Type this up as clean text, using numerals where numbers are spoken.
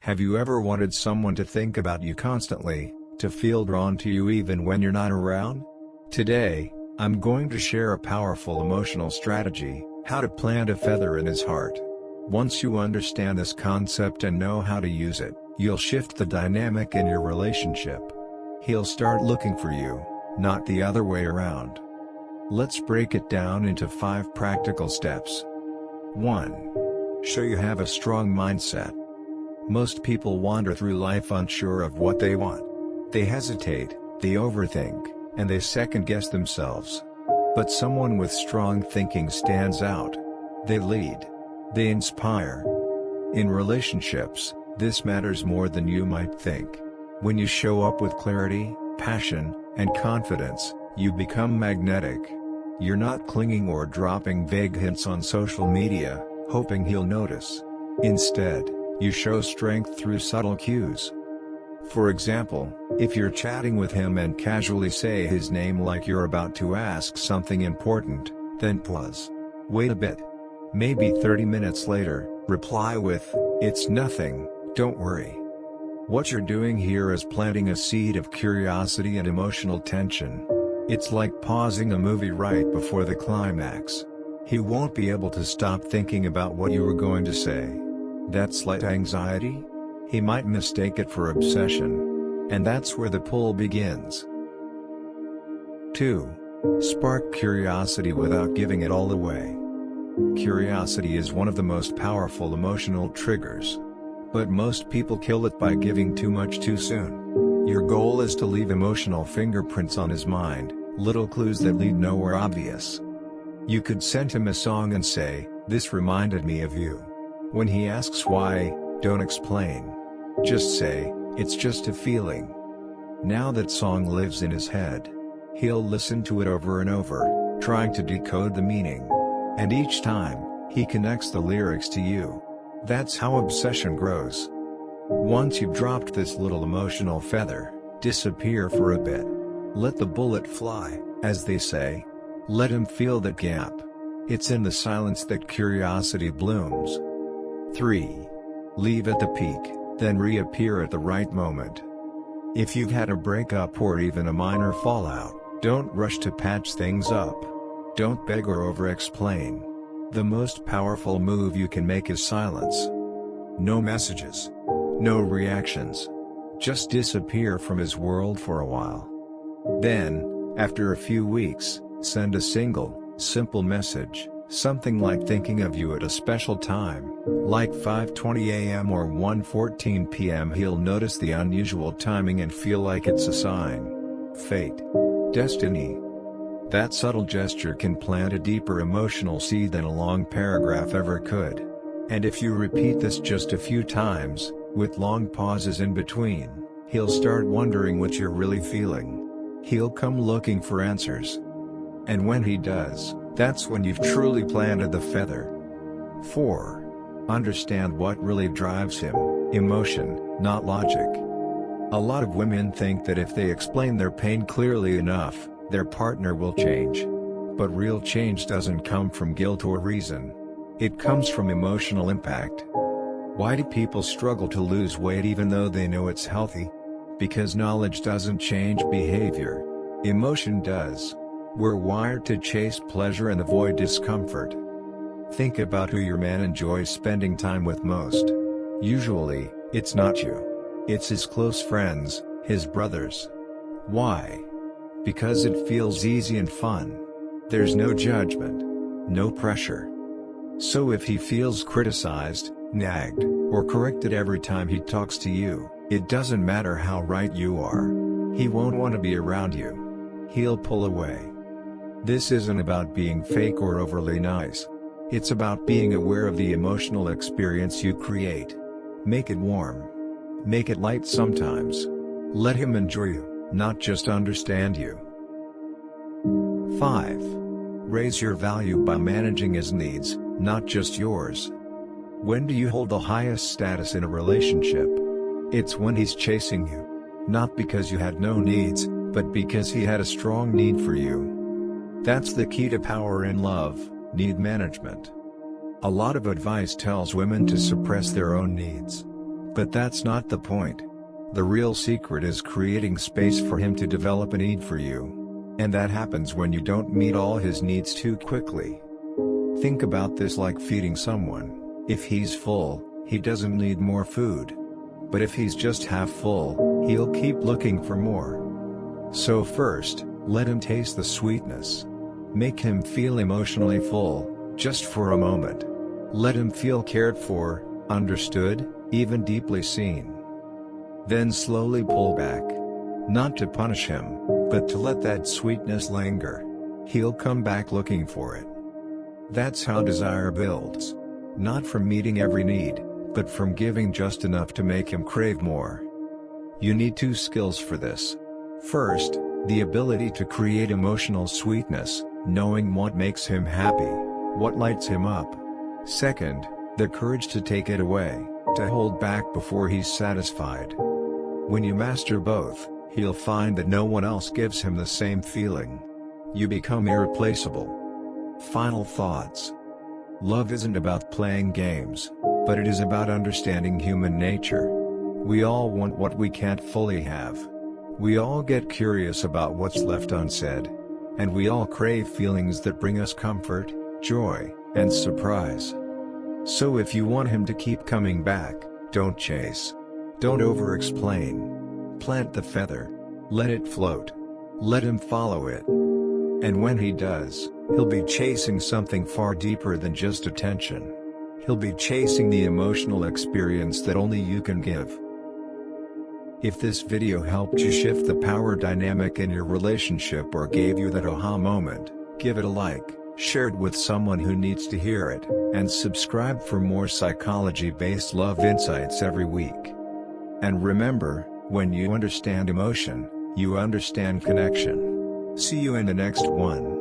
Have you ever wanted someone to think about you constantly, to feel drawn to you even when you're not around? Today, I'm going to share a powerful emotional strategy, how to plant a feather in his heart. Once you understand this concept and know how to use it, you'll shift the dynamic in your relationship. He'll start looking for you, not the other way around. Let's break it down into 5 practical steps. 1. Show you have a strong mindset. Most people wander through life unsure of what they want. They hesitate, they overthink, and they second-guess themselves. But someone with strong thinking stands out. They lead. They inspire. In relationships, this matters more than you might think. When you show up with clarity, passion, and confidence, you become magnetic. You're not clinging or dropping vague hints on social media, hoping he'll notice. Instead, you show strength through subtle cues. For example, if you're chatting with him and casually say his name like you're about to ask something important, then pause. Wait a bit. Maybe 30 minutes later, reply with, "It's nothing, don't worry." What you're doing here is planting a seed of curiosity and emotional tension. It's like pausing a movie right before the climax. He won't be able to stop thinking about what you were going to say. That slight anxiety? He might mistake it for obsession. And that's where the pull begins. 2. Spark curiosity without giving it all away. Curiosity is one of the most powerful emotional triggers. But most people kill it by giving too much too soon. Your goal is to leave emotional fingerprints on his mind, little clues that lead nowhere obvious. You could send him a song and say, "This reminded me of you." When he asks why, don't explain. Just say, "It's just a feeling." Now that song lives in his head. He'll listen to it over and over, trying to decode the meaning. And each time, he connects the lyrics to you. That's how obsession grows. Once you've dropped this little emotional feather, disappear for a bit. Let the bullet fly, as they say. Let him feel that gap. It's in the silence that curiosity blooms. 3. Leave at the peak, then reappear at the right moment. If you've had a breakup or even a minor fallout, don't rush to patch things up. Don't beg or over-explain. The most powerful move you can make is silence. No messages. No reactions. Just disappear from his world for a while. Then, after a few weeks, send a simple message. Something like "thinking of you at a special time," like 5:20 a.m. or 1:14 p.m. He'll notice the unusual timing and feel like it's a sign. Fate. Destiny. That subtle gesture can plant a deeper emotional seed than a long paragraph ever could. And if you repeat this just a few times, with long pauses in between, he'll start wondering what you're really feeling. He'll come looking for answers. And when he does, that's when you've truly planted the feather. 4. Understand what really drives him, emotion, not logic. A lot of women think that if they explain their pain clearly enough, their partner will change. But real change doesn't come from guilt or reason. It comes from emotional impact. Why do people struggle to lose weight even though they know it's healthy? Because knowledge doesn't change behavior. Emotion does. We're wired to chase pleasure and avoid discomfort. Think about who your man enjoys spending time with most. Usually, it's not you. It's his close friends, his brothers. Why? Because it feels easy and fun. There's no judgment. No pressure. So if he feels criticized, nagged, or corrected every time he talks to you, it doesn't matter how right you are. He won't want to be around you. He'll pull away. This isn't about being fake or overly nice. It's about being aware of the emotional experience you create. Make it warm. Make it light sometimes. Let him enjoy you, not just understand you. 5. Raise your value by managing his needs, not just yours. When do you hold the highest status in a relationship? It's when he's chasing you. Not because you had no needs, but because he had a strong need for you. That's the key to power in love, need management. A lot of advice tells women to suppress their own needs. But that's not the point. The real secret is creating space for him to develop a need for you. And that happens when you don't meet all his needs too quickly. Think about this like feeding someone. If he's full, he doesn't need more food. But if he's just half full, he'll keep looking for more. So first, let him taste the sweetness. Make him feel emotionally full, just for a moment. Let him feel cared for, understood, even deeply seen. Then slowly pull back. Not to punish him, but to let that sweetness linger. He'll come back looking for it. That's how desire builds. Not from meeting every need, but from giving just enough to make him crave more. You need two skills for this. First, the ability to create emotional sweetness, knowing what makes him happy, what lights him up. Second, the courage to take it away, to hold back before he's satisfied. When you master both, he'll find that no one else gives him the same feeling. You become irreplaceable. Final thoughts. Love isn't about playing games, but it is about understanding human nature. We all want what we can't fully have. We all get curious about what's left unsaid. And we all crave feelings that bring us comfort, joy, and surprise. So if you want him to keep coming back, don't chase. Don't over-explain. Plant the feather. Let it float. Let him follow it. And when he does, he'll be chasing something far deeper than just attention. He'll be chasing the emotional experience that only you can give. If this video helped you shift the power dynamic in your relationship or gave you that aha moment, give it a like, share it with someone who needs to hear it, and subscribe for more psychology-based love insights every week. And remember, when you understand emotion, you understand connection. See you in the next one.